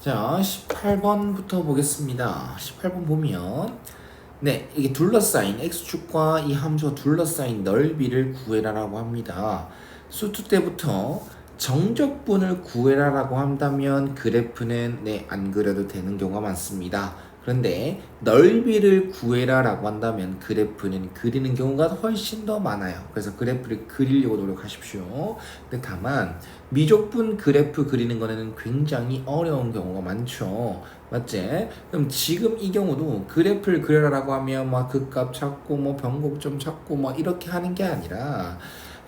자, 18번부터 보겠습니다. 18번 보면 네, 이게 둘러싸인 x축과 이 함수가 둘러싸인 넓이를 구해라라고 합니다. 수투 때부터 정적분을 구해라라고 한다면 그래프는 안 그려도 되는 경우가 많습니다. 그런데 넓이를 구해라라고 한다면 그래프는 그리는 경우가 훨씬 더 많아요. 그래서 그래프를 그리려고 노력하십시오. 근데 다만 미적분 그래프 그리는 거는 굉장히 어려운 경우가 많죠. 맞지? 그럼 지금 이 경우도 그래프를 그려라라고 하면 막 극값 찾고 뭐 변곡점 찾고 뭐 이렇게 하는 게 아니라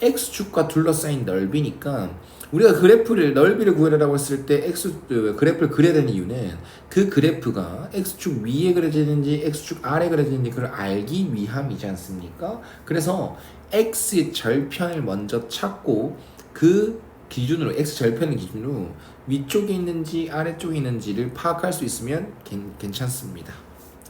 x축과 둘러싸인 넓이니까 우리가 그래프를 넓이를 구해라라고 했을 때 그래프를 그려야 되는 이유는 그 그래프가 x축 위에 그려지는지 x축 아래 그려지는지 그걸 알기 위함이지 않습니까? 그래서 x의 절편을 먼저 찾고 그 기준으로 x 절편의 기준으로 위쪽에 있는지 아래쪽에 있는지를 파악할 수 있으면 괜찮습니다.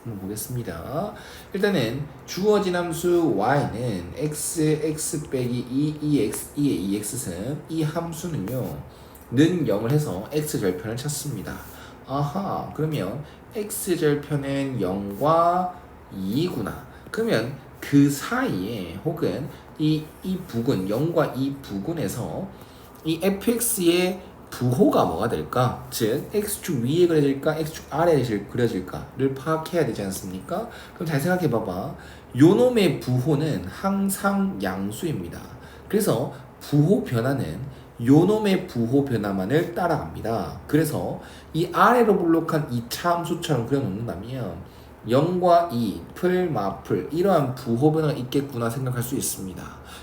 한번 보겠습니다. 일단은 주어진 함수 y는 x 빼기 2의 2x승 이 함수는요 는 0을 해서 x 절편을 찾습니다. 아하, 그러면 x 절편은 0과 2구나. 그러면 그 사이에 혹은 이 부근 0과 2 부근에서 이 fx의 부호가 뭐가 될까? 즉 x축 위에 그려질까 x축 아래에 그려질까를 파악해야 되지 않습니까? 그럼 잘 생각해 봐봐. 요놈의 부호는 항상 양수입니다. 그래서 부호 변화는 요놈의 부호 변화만을 따라갑니다. 그래서 이 아래로 볼록한 2차 함수처럼 그려놓는다면 0과 2, 풀, 마풀 이러한 부호 변화가 있겠구나 생각할 수 있습니다.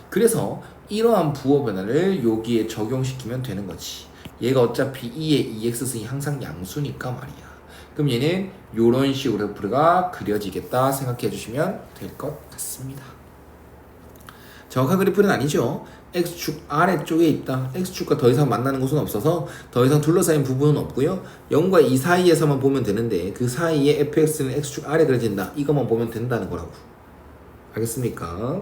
그래서 이러한 부호 변화를 여기에 적용시키면 되는 거지. 얘가 어차피 2의 2x승이 항상 양수니까 말이야. 그럼 얘는 이런 식으로 그래프가 그려지겠다 생각해 주시면 될 것 같습니다. 정확한 그래프는 아니죠. x축 아래쪽에 있다. x축과 더 이상 만나는 곳은 없어서 더 이상 둘러싸인 부분은 없고요. 0과 2 사이에서만 보면 되는데 그 사이에 fx는 x축 아래 그려진다. 이것만 보면 된다는 거라고. 알겠습니까?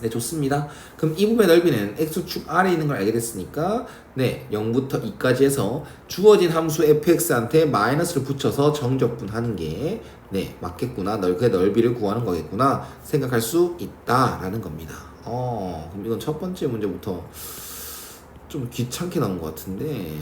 네, 좋습니다. 그럼 이 부분의 넓이는 x축 아래에 있는 걸 알게 됐으니까 0부터 2까지 해서 주어진 함수 fx한테 마이너스를 붙여서 정적분하는 게 맞겠구나. 그 넓이를 구하는 거겠구나 생각할 수 있다라는 겁니다. 그럼 이건 첫 번째 문제부터 좀 귀찮게 나온 것 같은데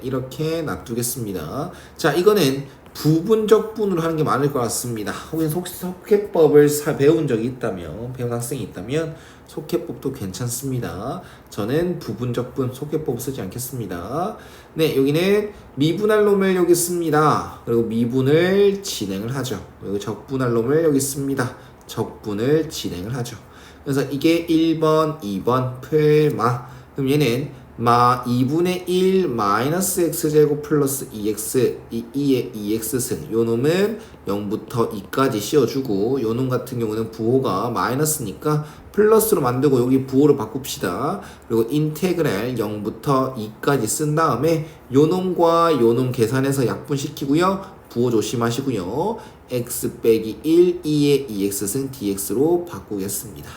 이렇게 놔두겠습니다. 자, 이거는 부분적 분으로 하는 게 많을 것 같습니다. 혹은 속해법을 배운 적이 있다면, 배운 학생이 있다면 속해법도 괜찮습니다. 저는 부분적 분, 속해법 쓰지 않겠습니다. 여기는 미분할 놈을 여기 씁니다. 그리고 미분을 진행을 하죠. 여기 적분할 놈을 여기 씁니다. 적분을 진행을 하죠. 그래서 이게 1번, 2번 풀마. 그럼 얘는 마 2분의 1 마이너스 x제곱 플러스 2x 이 2의 2x승 요 놈은 0부터 2까지 씌워주고 요 놈 같은 경우는 부호가 마이너스니까 플러스로 만들고 여기 부호를 바꿉시다. 그리고 인테그랄 0부터 2까지 쓴 다음에 요 놈과 요 놈 계산해서 약분시키고요. 부호 조심하시고요. x 빼기 1 2의 2x승 dx로 바꾸겠습니다.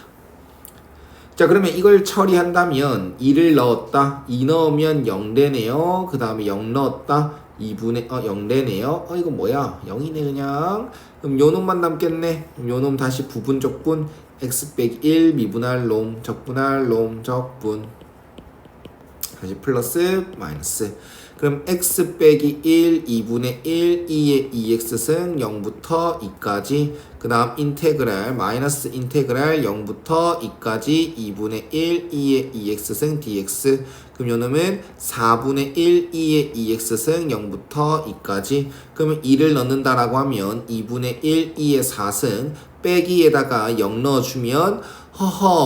자, 그러면 이걸 처리한다면 2를 넣었다. 2 넣으면 0 되네요. 그 다음에 0 넣었다. 2분의 0 되네요. 이거 뭐야? 0이네 그냥. 그럼 요 놈만 남겠네. 요 놈 다시 부분적분 x 빼기 1 미분할 놈 적분할 놈 적분 다시 플러스 마이너스. 그럼 x 빼기 1 2분의 1 2의 2x승 0부터 2까지 그 다음 인테그랄 마이너스 인테그랄 0부터 2까지 2분의 1 2의 2x승 dx. 그럼 요놈은 4분의 1 2의 2x승 0부터 2까지. 그러면 2를 넣는다라고 하면 2분의 1 2의 4승 빼기에다가 0 넣어주면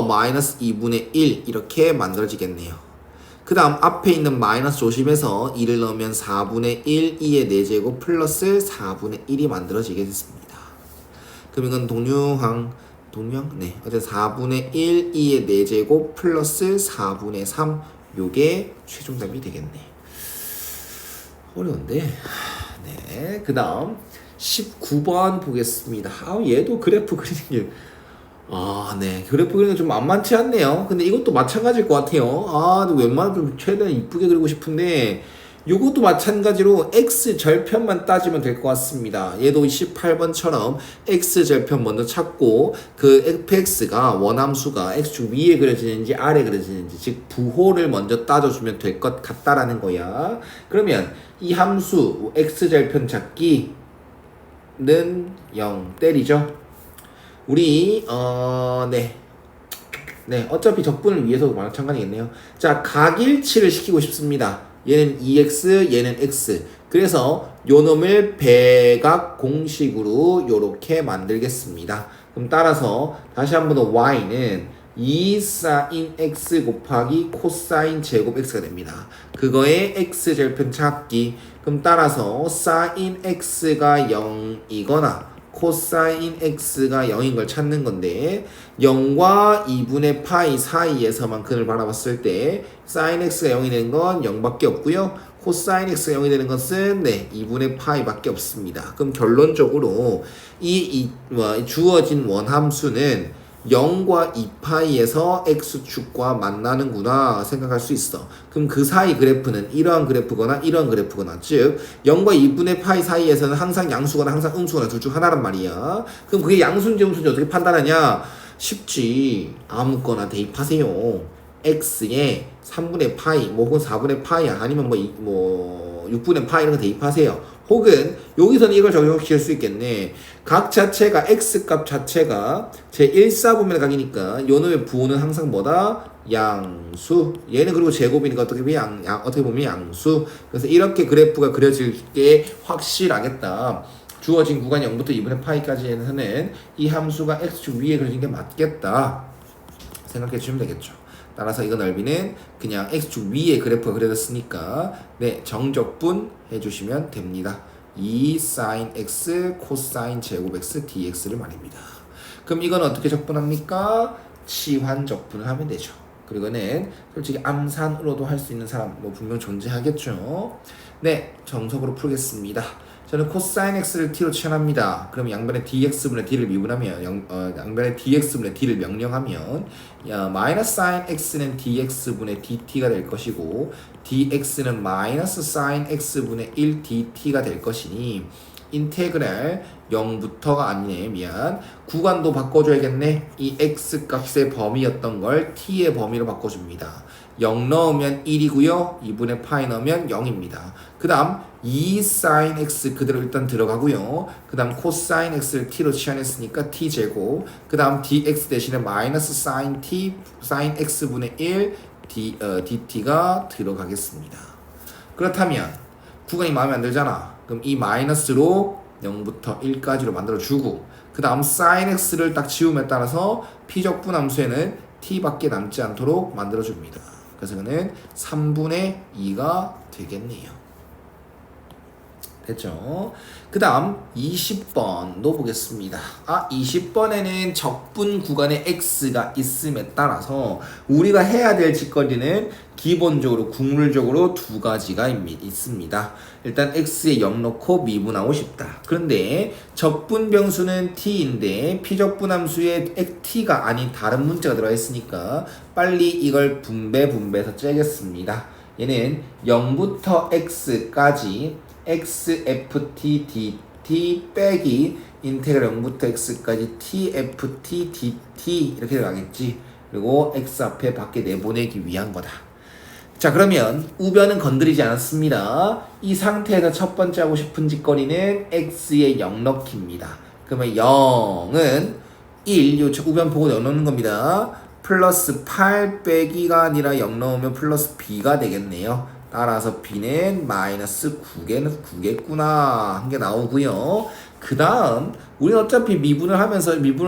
마이너스 2분의 1 이렇게 만들어지겠네요. 그 다음 앞에 있는 마이너스 조심해서 2를 넣으면 4분의 1 2의 4제곱 플러스 4분의 1이 만들어지게 됐습니다. 그럼 이건 동류항? 어쨌든 4분의 1 2의 4제곱 플러스 4분의 3 요게 최종답이 되겠네. 어려운데. 그 다음 19번 보겠습니다. 얘도 그래프 그리는 게 그래프 그리는 게 좀 만만치 않네요. 근데 이것도 마찬가지일 것 같아요. 웬만하면 좀 최대한 이쁘게 그리고 싶은데 요것도 마찬가지로 x 절편만 따지면 될 것 같습니다. 얘도 18번처럼 x 절편 먼저 찾고 그 fx가 원함수가 x축 위에 그려지는지 아래에 그려지는지 즉 부호를 먼저 따져주면 될 것 같다라는 거야. 그러면 이 함수 x 절편 찾기는 0 때리죠. 우리 어차피 적분을 위해서도 마찬가지겠네요. 자, 각일치를 시키고 싶습니다. 얘는 2x, 얘는 x. 그래서 요 놈을 배각 공식으로 요렇게 만들겠습니다. 그럼 따라서 다시 한번 더 y는 2 sin x 곱하기 코사인 제곱 x가 됩니다. 그거의 x 절편 찾기. 그럼 따라서 sin x가 0이거나 코사인 x가 0인 걸 찾는 건데 0과 2분의 파이 사이에서만 근을 바라봤을 때 sin x가 0이 되는 건 0밖에 없고요. 코사인 x가 0이 되는 것은 2분의 파이 밖에 없습니다. 그럼 결론적으로 주어진 원함수는 0과 2파이에서 x축과 만나는구나 생각할 수 있어. 그럼 그 사이 그래프는 이러한 그래프거나 이러한 그래프거나 즉 0과 2분의 파이 사이에서는 항상 양수거나 항상 음수거나 둘 중 하나란 말이야. 그럼 그게 양수인지 음수인지 어떻게 판단하냐? 쉽지. 아무거나 대입하세요. x에 3분의 파이 혹은 4분의 파이 아니면 6분의 파이 이런 거 대입하세요. 혹은 여기서는 이걸 적용시킬 수 있겠네. 각 자체가 x값 자체가 제 1사분면의 각이니까 요 놈의 부호는 항상 뭐다? 양수. 얘는 그리고 제곱이니까 어떻게 보면 양수. 그래서 이렇게 그래프가 그려질 게 확실하겠다. 주어진 구간 0부터 2분의 파이까지에서는 이 함수가 x축 위에 그려진 게 맞겠다 생각해 주시면 되겠죠. 따라서 이거 넓이는 그냥 x축 위에 그래프가 그려졌으니까 정적분 해주시면 됩니다. 2 sin x 코사인 제곱 x dx를 말입니다. 그럼 이건 어떻게 적분합니까? 치환 적분을 하면 되죠. 그리고는 솔직히 암산으로도 할 수 있는 사람 분명 존재하겠죠. 정석으로 풀겠습니다. 저는 코사인 x를 t로 치환합니다. 그럼 양변에 dx분의 d를 미분하면 양변에 dx분의 d를 명령하면 마이너스 sin x는 dx분의 dt가 될 것이고 dx는 마이너스 sin x분의 1 dt가 될 것이니 인테그랄 0부터가 아니네 미안 구간도 바꿔줘야겠네. 이 x 값의 범위였던 걸 t의 범위로 바꿔줍니다. 0 넣으면 1이고요 2분의 파이 넣으면 0입니다. 그 다음 2 sin x 그대로 일단 들어가고요. 그 다음 코사인 x를 t로 치환했으니까 t제곱. 그 다음 dx 대신에 마이너스 sin t sin x분의 1 dt가 들어가겠습니다. 그렇다면 구간이 마음에 안 들잖아. 그럼 이 마이너스로 0부터 1까지로 만들어주고 그 다음 sin x를 딱 지움에 따라서 피적분 함수에는 t밖에 남지 않도록 만들어줍니다. 그래서 이거는 3분의 2가 되겠네요. 됐죠? 그 다음 20번도 보겠습니다. 20번에는 적분 구간에 x가 있음에 따라서 우리가 해야 될 짓거리는 기본적으로 국룰적으로 두 가지가 있습니다. 일단 x에 0 넣고 미분하고 싶다. 그런데 적분 병수는 t인데 피적분 함수에 t가 아닌 다른 문자가 들어가 있으니까 빨리 이걸 분배해서 째겠습니다. 얘는 0부터 x까지 xft dt 빼기 인테그랄 0부터 x까지 tft dt 이렇게 들어가겠지. 그리고 x 앞에 밖에 내보내기 위한 거다. 자 그러면 우변은 건드리지 않았습니다. 이 상태에서 첫 번째 하고 싶은 짓거리는 x에 0 넣기입니다. 그러면 0은 1, 요 우변 보고 0 넣는 겁니다. 플러스 8 빼기가 아니라 0 넣으면 플러스 b가 되겠네요. 따라서 b는 마이너스 9겠구나 한 게 나오고요. 그 다음 우리는 어차피 미분을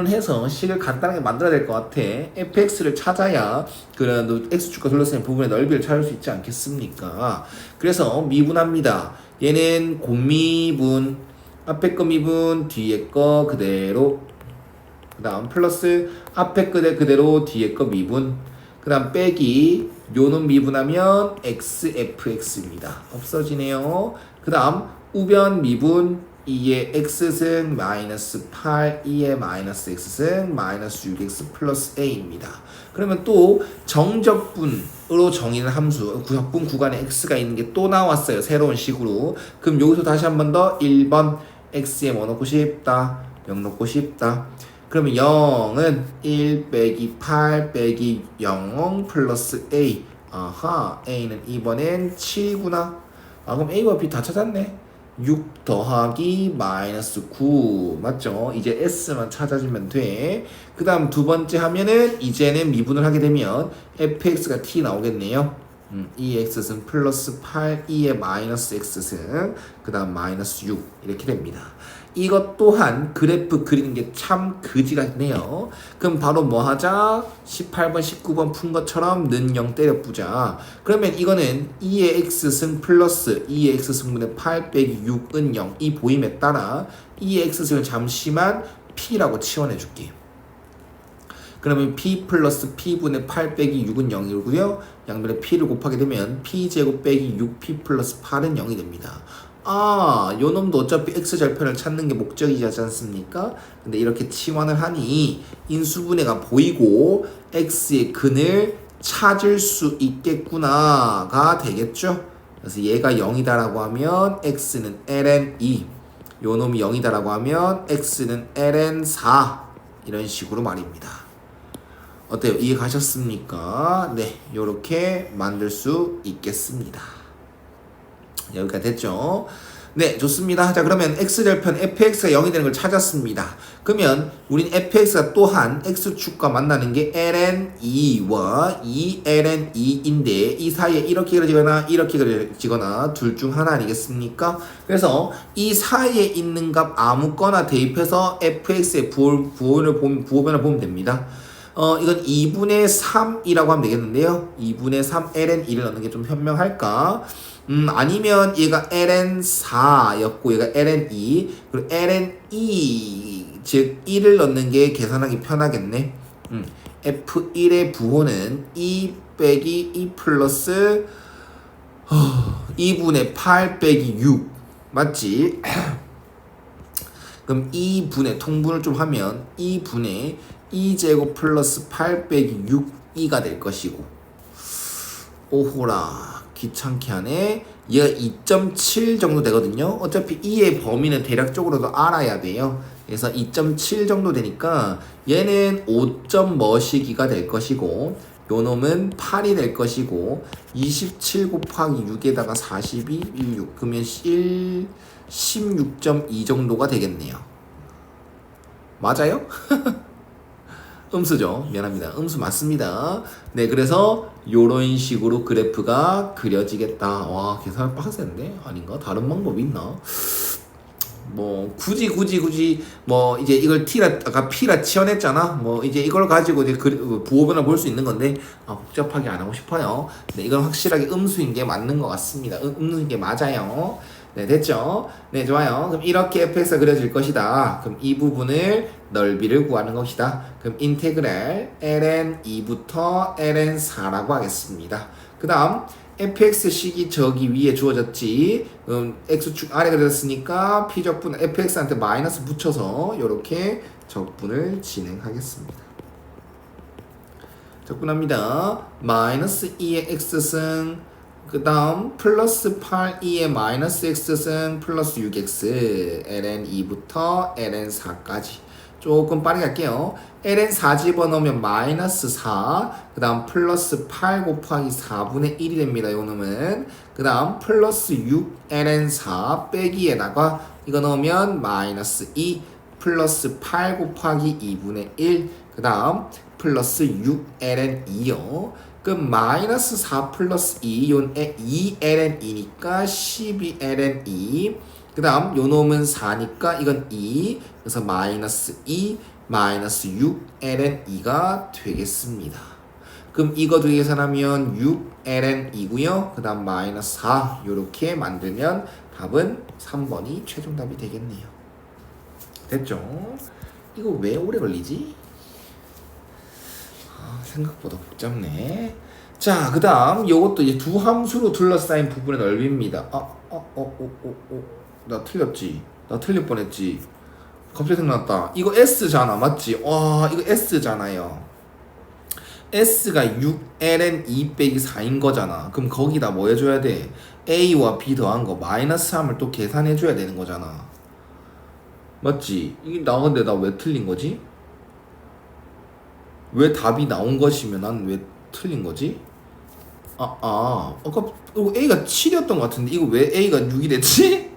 해서 식을 간단하게 만들어야 될 것 같아. fx를 찾아야 그래도 x축과 둘러싸인 부분의 넓이를 찾을 수 있지 않겠습니까? 그래서 미분합니다. 얘는 공미분 앞에 거 미분 뒤에 거 그대로 그 다음 플러스 앞에 거 그대로 뒤에 거 미분 그 다음 빼기 요놈 미분하면 xfx입니다. 없어지네요. 그 다음 우변 미분 2의 x승 마이너스 8, 2의 마이너스 x승 마이너스 6x 플러스 a입니다. 그러면 또 정적분으로 정의는 함수 적분 구간에 x가 있는 게 또 나왔어요. 새로운 식으로. 그럼 여기서 다시 한 번 더 1번 x에 뭐 넣고 싶다? 0 넣고 싶다. 그러면 0은 1 빼기 8 빼기 0 플러스 a. 아하, a는 이번엔 7이구나. 아, 그럼 a와 b 다 찾았네. 6 더하기 마이너스 9 맞죠? 이제 s만 찾아주면 돼. 그 다음 두 번째 하면은 이제는 미분을 하게 되면 fx가 t 나오겠네요. 2x승 플러스 8, 2의 마이너스 x승 그 다음 마이너스 6 이렇게 됩니다. 이것 또한 그래프 그리는 게 참 그지 같네요. 그럼 바로 뭐 하자? 18번, 19번 푼 것처럼 는 0 때려 부자. 그러면 이거는 2의 x승 플러스 2의 x승분의 8 빼기 6은 0 이 보임에 따라 2의 x승을 잠시만 p라고 치환해 줄게. 그러면 p 플러스 p분의 8 빼기 6은 0이고요. 양변에 p를 곱하게 되면 p제곱 빼기 6p 플러스 8은 0이 됩니다. 아, 요 놈도 어차피 x절편을 찾는 게 목적이지 않습니까? 근데 이렇게 치환을 하니 인수분해가 보이고 x의 근을 찾을 수 있겠구나가 되겠죠? 그래서 얘가 0이다라고 하면 x는 ln 2, 요 놈이 0이다라고 하면 x는 ln 4 이런 식으로 말입니다. 어때요? 이해 가셨습니까? 네, 요렇게 만들 수 있겠습니다. 여기까지 됐죠? 네, 좋습니다. 자, 그러면 x절편 fx가 0이 되는 걸 찾았습니다. 그러면 우린 fx가 또한 x축과 만나는 게 ln2와 2ln2인데 이 사이에 이렇게 그려지거나 이렇게 그려지거나 둘 중 하나 아니겠습니까? 그래서 이 사이에 있는 값 아무거나 대입해서 fx의 부호변을 보면 됩니다. 이건 2분의 3이라고 하면 되겠는데요. 2분의 3 ln2를 넣는 게 좀 현명할까? 아니면 얘가 ln4였고 얘가 ln2 그리고 ln2 즉 1을 넣는 게 계산하기 편하겠네. f1의 부호는 2 빼기 2 플러스 2분의 8 빼기 6 맞지? 그럼 2분의 통분을 좀 하면 2분의 2제곱 플러스 8 빼기 6이가 될 것이고 오호라 귀찮게 하네. 얘가 2.7 정도 되거든요. 어차피 2의 범위는 대략적으로도 알아야 돼요. 그래서 2.7 정도 되니까 얘는 5점 뭐시기가 될 것이고 요 놈은 8이 될 것이고 27 곱하기 6에다가 42, 16 그러면 16.2 정도가 되겠네요. 맞아요? 음수죠. 미안합니다. 음수 맞습니다. 네, 그래서 요런 식으로 그래프가 그려지겠다. 와, 계산 빡센데? 아닌가? 다른 방법이 있나? 뭐 굳이 뭐 이제 이걸 t라 아까 p라 치환했잖아. 뭐 이제 이걸 가지고 이제 부호변을 볼 수 있는 건데 복잡하게 안 하고 싶어요. 네, 이건 확실하게 음수인 게 맞는 것 같습니다. 음수인 게 맞아요. 네, 됐죠? 네, 좋아요. 그럼 이렇게 fx가 그려질 것이다. 그럼 이 부분을 넓이를 구하는 것이다. 그럼 인테그랄 ln2부터 ln4라고 하겠습니다. 그 다음 fx식이 저기 위에 주어졌지. x축 아래 그려졌으니까 p적분 fx한테 마이너스 붙여서 이렇게 적분을 진행하겠습니다. 적분합니다. 마이너스 2의 x승 그 다음 플러스 8, 2의 마이너스 x승 플러스 6x ln2부터 ln4까지 조금 빠르게 할게요. ln4 집어넣으면 마이너스 4, 그 다음 플러스 8 곱하기 4분의 1이 됩니다. 요 놈은. 그 다음 플러스 6 ln4 빼기에다가 이거 넣으면 마이너스 2 플러스 8 곱하기 2분의 1, 그 다음 플러스 6 ln2요. 그럼 마이너스 4 플러스 2, 요 2ln2니까 12ln2. 그 다음 요 놈은 4니까 이건 2. 그래서 마이너스 2, 마이너스 6ln2가 되겠습니다. 그럼 이거 두 개 계산하면 6ln이고요. 그 다음 마이너스 4 요렇게 만들면 답은 3번이 최종답이 되겠네요. 됐죠? 이거 왜 오래 걸리지? 생각보다 복잡네. 자, 그 다음 요것도 이제 두 함수로 둘러싸인 부분의 넓이입니다. 나 틀렸지? 나 틀릴 뻔했지. 갑자기 생각났다. 이거 S잖아, 맞지? 와, 이거 S잖아요. S가 6ln 2 빼기 4인 거잖아. 그럼 거기다 뭐 해줘야 돼? A와 B 더한 거 마이너스 3을 또 계산해줘야 되는 거잖아. 맞지? 이게 나근데 나 왜 틀린 거지? 왜 답이 나온 것이면 난 왜 틀린 거지? 아까 이거 A가 7이었던 것 같은데 이거 왜 A가 6이 됐지?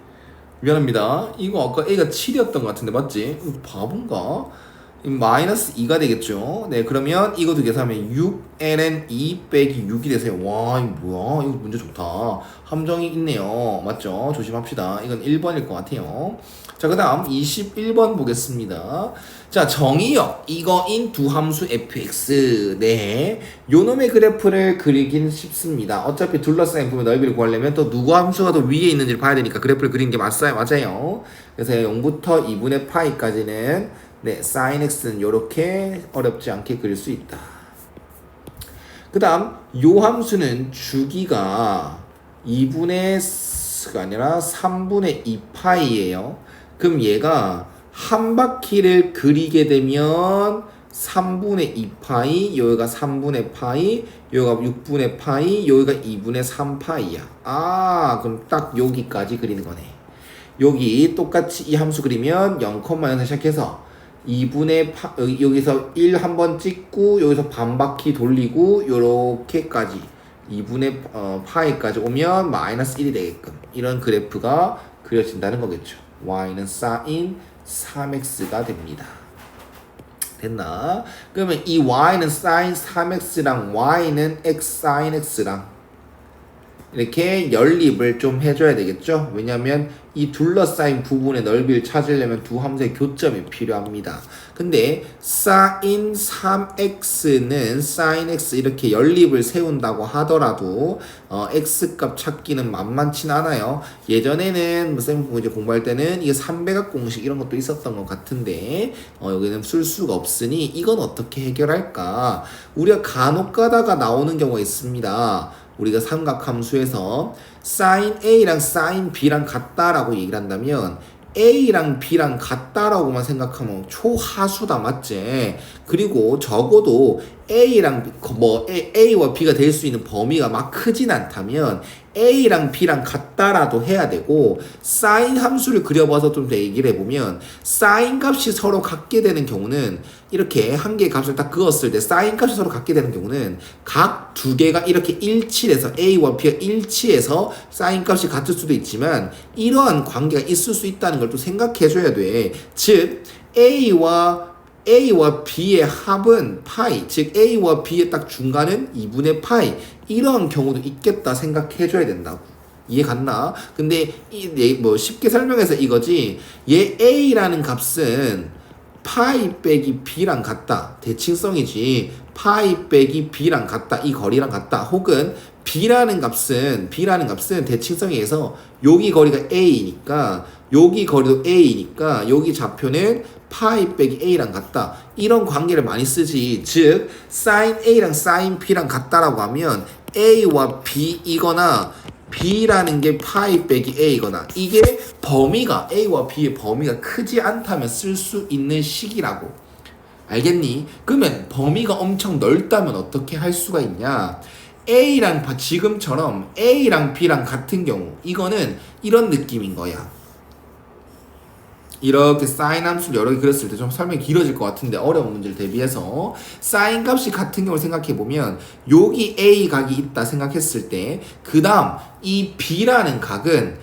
미안합니다. 이거 아까 A가 7이었던 것 같은데 맞지? 이거 바본가? 마이너스 2가 되겠죠. 네, 그러면 이거 두 개 하면 6ln 2 빼기 6이 되세요. 와, 이거 뭐야? 이거 문제 좋다. 함정이 있네요. 맞죠? 조심합시다. 이건 1번일 것 같아요. 자, 그 다음 21번 보겠습니다. 자, 정의역 이거인 두 함수 fx. 네, 요놈의 그래프를 그리긴 쉽습니다. 어차피 둘러싸인 부분 넓이를 구하려면 또 누구 함수가 더 위에 있는지를 봐야 되니까 그래프를 그리는 게 맞아요. 그래서 0부터 2분의 파이까지는 네, sin x는 이렇게 어렵지 않게 그릴 수 있다. 그 다음 요 함수는 주기가 2분의 가 아니라 3분의 2파이예요. 그럼 얘가 한 바퀴를 그리게 되면 3분의 2파이, 여기가 3분의 파이, 여기가 6분의 파이, 여기가 2분의 3파이야. 아, 그럼 딱 여기까지 그리는 거네. 여기 똑같이 이 함수 그리면 0,0에서 시작해서 2분의 여기서 1 한번 찍고 여기서 반 바퀴 돌리고 요렇게까지 2분의 파이까지 오면 마이너스 1이 되게끔 이런 그래프가 그려진다는 거겠죠. y는 sin 3x가 됩니다. 됐나? 그러면 이 y는 sin 3x랑 y는 x sin x랑 이렇게 연립을 좀 해줘야 되겠죠. 왜냐하면 이 둘러싸인 부분의 넓이를 찾으려면 두 함수의 교점이 필요합니다. 근데 sin 3x는 sin x 이렇게 연립을 세운다고 하더라도 x값 찾기는 만만치 않아요. 예전에는 쌤 이제 공부할 때는 이게 3배각 공식 이런 것도 있었던 것 같은데 여기는 쓸 수가 없으니 이건 어떻게 해결할까? 우리가 간혹 가다가 나오는 경우가 있습니다. 우리가 삼각함수에서 sin A랑 sin B랑 같다라고 얘기를 한다면 A랑 B랑 같다라고만 생각하면 초하수다, 맞지? 그리고 적어도 A랑 A와 B가 될 수 있는 범위가 막 크진 않다면 A랑 B랑 같다라도 해야 되고, sin 함수를 그려봐서 좀 더 얘기를 해보면 sin 값이 서로 같게 되는 경우는 이렇게 한 개의 값을 딱 그었을 때 sin 값이 서로 같게 되는 경우는 각 두 개가 이렇게 일치해서 A와 B가 일치해서 sin 값이 같을 수도 있지만 이러한 관계가 있을 수 있다는 걸 또 생각해줘야 돼. 즉 A와 B의 합은 파이, 즉 A와 B의 딱 중간은 2분의 파이, 이런 경우도 있겠다 생각해줘야 된다고. 이해 갔나? 근데 뭐 쉽게 설명해서 이거지, 얘 A라는 값은 파이 빼기 B랑 같다, 대칭성이지. 파이 빼기 B랑 같다, 이 거리랑 같다. 혹은 B라는 값은 대칭성에 의해서 여기 거리가 A니까 여기 거리도 A니까 여기 좌표는 파이 빼기 A랑 같다, 이런 관계를 많이 쓰지. 즉 sin A랑 sin B랑 같다라고 하면 A와 B이거나 B라는 게 파이 빼기 A거나, 이게 범위가 A와 B의 범위가 크지 않다면 쓸 수 있는 식이라고. 알겠니? 그러면 범위가 엄청 넓다면 어떻게 할 수가 있냐? A랑 지금처럼 A랑 B랑 같은 경우, 이거는 이런 느낌인 거야. 이렇게 sin 함수를 여러 개 그렸을 때 좀 설명이 길어질 것 같은데 어려운 문제를 대비해서 sin 값이 같은 경우를 생각해보면 여기 A 각이 있다 생각했을 때 그 다음 이 B라는 각은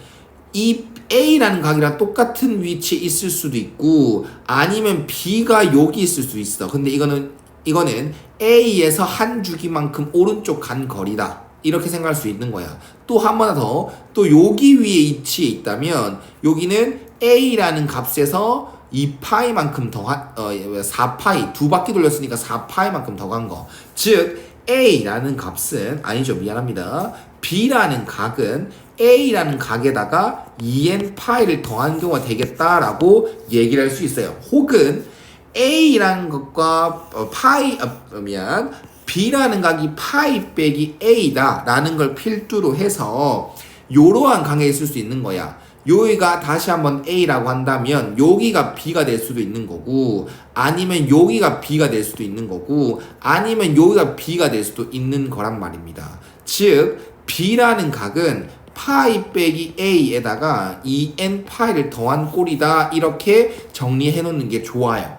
이 A라는 각이랑 똑같은 위치에 있을 수도 있고 아니면 B가 여기 있을 수도 있어. 근데 이거는 A에서 한 주기만큼 오른쪽 간 거리다, 이렇게 생각할 수 있는 거야. 또 한 번 더, 또 여기 위에 위치에 있다면 여기는 A라는 값에서 2파이만큼 더한 4파이, 두 바퀴 돌렸으니까 4파이만큼 더 간 거. 즉 A라는 값은, 아니죠, 미안합니다, B라는 각은 A라는 각에다가 2n파이를 더한 경우가 되겠다라고 얘기를 할 수 있어요. 혹은 A라는 것과 B라는 각이 파이 빼기 A다 라는 걸 필두로 해서 요러한 관계에 있을 수 있는 거야. 여기가 다시 한번 A라고 한다면 여기가 B가 될 수도 있는 거고 아니면 여기가 B가 될 수도 있는 거고 아니면 여기가 B가 될 수도 있는 거란 말입니다. 즉 B라는 각은 파이 빼기 A에다가 2n 파이를 더한 꼴이다 이렇게 정리해 놓는 게 좋아요.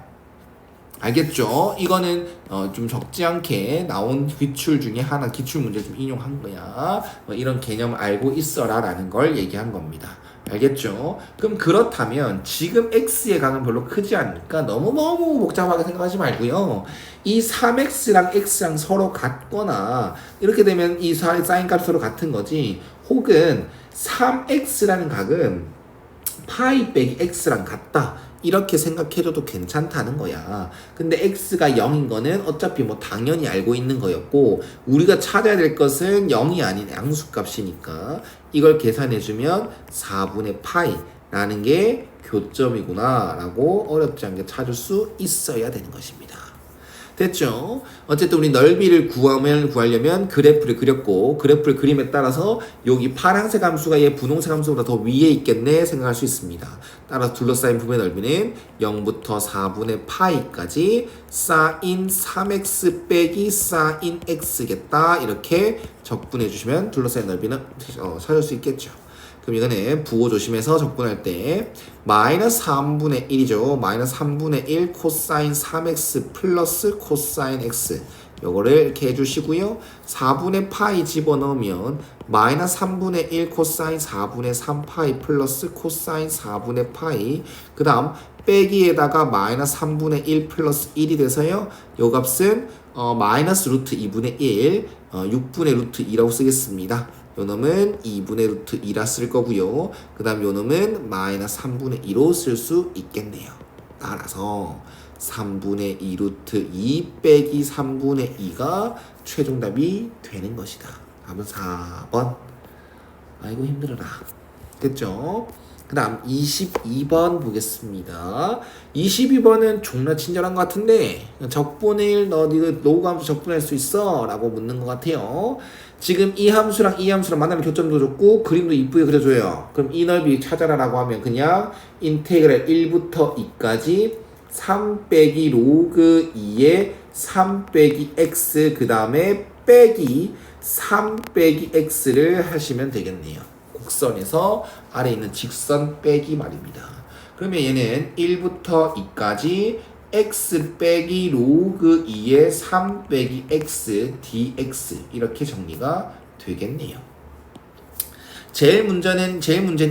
알겠죠? 이거는 좀 적지 않게 나온 기출 중에 하나, 기출 문제 좀 인용한 거야. 이런 개념 알고 있어라 라는 걸 얘기한 겁니다. 알겠죠? 그럼 그렇다면 지금 x의 강은 별로 크지 않으니까 너무너무 복잡하게 생각하지 말고요. 이 3x랑 x랑 서로 같거나 이렇게 되면 이 사인 값이 서로 같은 거지, 혹은 3x라는 각은 파이 빼기 x랑 같다 이렇게 생각해줘도 괜찮다는 거야. 근데 x가 0인 거는 어차피 뭐 당연히 알고 있는 거였고 우리가 찾아야 될 것은 0이 아닌 양수값이니까 이걸 계산해주면 4분의 파이라는 게 교점이구나 라고 어렵지 않게 찾을 수 있어야 되는 것입니다. 됐죠? 어쨌든 우리 넓이를 구하려면 그래프를 그렸고 그래프를 그림에 따라서 여기 파란색 함수가 얘 분홍색 함수보다 더 위에 있겠네 생각할 수 있습니다. 따라서 둘러싸인 부분의 넓이는 0부터 4분의 파이까지 사인 3x 빼기 사인 x겠다 이렇게 적분해 주시면 둘러싸인 넓이는 찾을 수 있겠죠. 그럼 이거는 부호 조심해서 적분할 때 마이너스 3분의 1이죠. 마이너스 3분의 1 코사인 3x 플러스 코사인 x 요거를 이렇게 해주시고요. 4분의 파이 집어넣으면 마이너스 3분의 1 코사인 4분의 3 파이 플러스 코사인 4분의 파이 그 다음 빼기에다가 마이너스 3분의 1 플러스 1이 돼서요. 요 값은 마이너스 루트 2분의 1 6분의 루트 2라고 쓰겠습니다. 요 놈은 2분의 루트 2라 쓸 거고요. 그 다음 요 놈은 마이너스 3분의 2로 쓸 수 있겠네요. 따라서 3분의 2 루트 2 빼기 3분의 2가 최종답이 되는 것이다. 답은 4번. 아이고 힘들어라. 됐죠? 그 다음 22번 보겠습니다. 22번은 존나 친절한 것 같은데 적분의 1 너 이거 로그 함수 적분할 수 있어? 라고 묻는 것 같아요. 지금 이 함수랑 이 함수랑 만나는 교점도 줬고 그림도 이쁘게 그려줘요. 그럼 이 넓이 찾아라 라고 하면 그냥 인테그랄 1부터 2까지 3 빼기 로그 2에 3 빼기 x 그 다음에 빼기 3 빼기 x를 하시면 되겠네요. 곡선에서 아래에 있는 직선 빼기 말입니다. 그러면 얘는 1부터 2까지 x 빼기 로그 2의 3 빼기 x dx 이렇게 정리가 되겠네요. 제일 문제는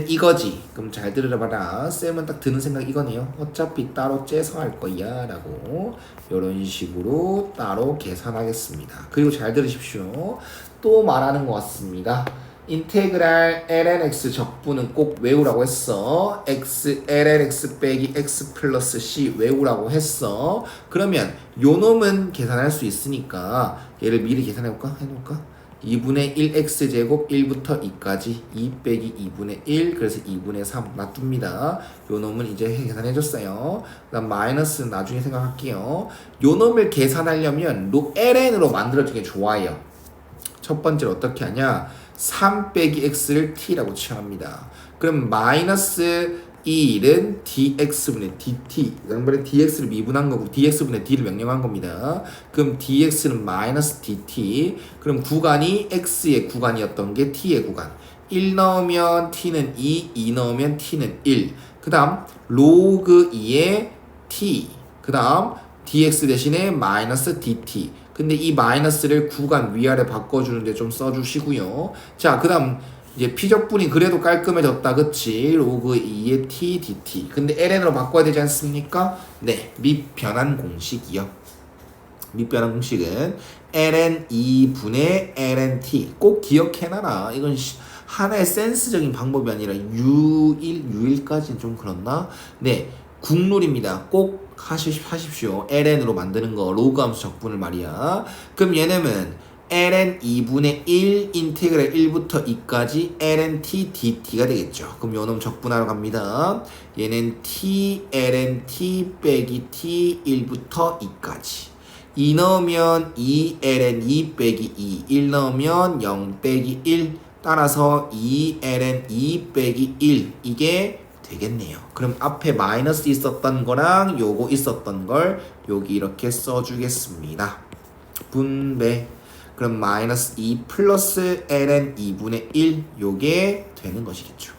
이거지. 그럼 잘 들어봐라. 쌤은 딱 드는 생각 이거네요. 어차피 따로 째서 할 거야 라고 이런 식으로 따로 계산하겠습니다. 그리고 잘 들으십시오. 또 말하는 것 같습니다. 인테그랄 lnx 적분은 꼭 외우라고 했어. x lnx 빼기 x 플러스 c 외우라고 했어. 그러면 요 놈은 계산할 수 있으니까 얘를 미리 계산해볼까? 해놓을까? 2분의 1x제곱 1부터 2까지 2 빼기 2분의 1 그래서 2분의 3 놔둡니다. 요 놈은 이제 계산해줬어요. 그 다음 마이너스는 나중에 생각할게요. 요 놈을 계산하려면 ln으로 만들어주는 게 좋아요. 첫 번째로 어떻게 하냐? 3 빼기 x를 t라고 취합니다. 그럼 마이너스 이 1은 dx분의 dt 양변에 dx를 미분한 거고 dx분의 d를 명령한 겁니다. 그럼 dx는 마이너스 dt 그럼 구간이 x의 구간이었던 게 t의 구간 1 넣으면 t는 2 넣으면 t는 1 그 다음 로그 2의 t 그 다음 dx 대신에 마이너스 dt 근데 이 마이너스를 구간 위아래 바꿔주는데 좀 써주시고요. 자, 그 다음 이제 피적분이 그래도 깔끔해졌다. 그치? 로그 2의 t dt 근데 ln으로 바꿔야 되지 않습니까? 네, 밑변환 공식이요. 밑변환 공식은 ln 2분의 ln t 꼭 기억해놔라. 이건 하나의 센스적인 방법이 아니라 U1까지는 좀 그렇나? 네, 국룰입니다. 꼭 하십시오. ln으로 만드는 거 로그 함수 적분을 말이야. 그럼 얘네는 ln 2분의 1 인테그랄 1부터 2까지 ln t dt가 되겠죠. 그럼 요놈 적분하러 갑니다. 얘는 t ln t 빼기 t 1부터 2까지 2 넣으면 2 ln 2 빼기 2 1 넣으면 0 빼기 1 따라서 2ln 2 빼기 1 이게 되겠네요. 그럼 앞에 마이너스 있었던 거랑 요거 있었던 걸 여기 이렇게 써주겠습니다. 분배. 그럼 마이너스 2 플러스 ln 2분의 1 요게 되는 것이겠죠.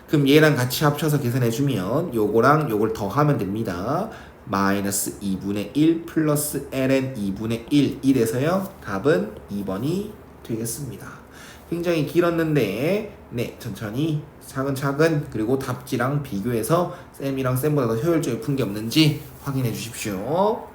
그럼 얘랑 같이 합쳐서 계산해주면 요거랑 요걸 더하면 됩니다. 마이너스 2분의 1 플러스 ln 2분의 1 이래서요. 답은 2번이 되겠습니다. 굉장히 길었는데 네 천천히 차근차근 그리고 답지랑 비교해서 쌤이랑 쌤보다 더 효율적으로 푼 게 없는지 확인해 주십시오.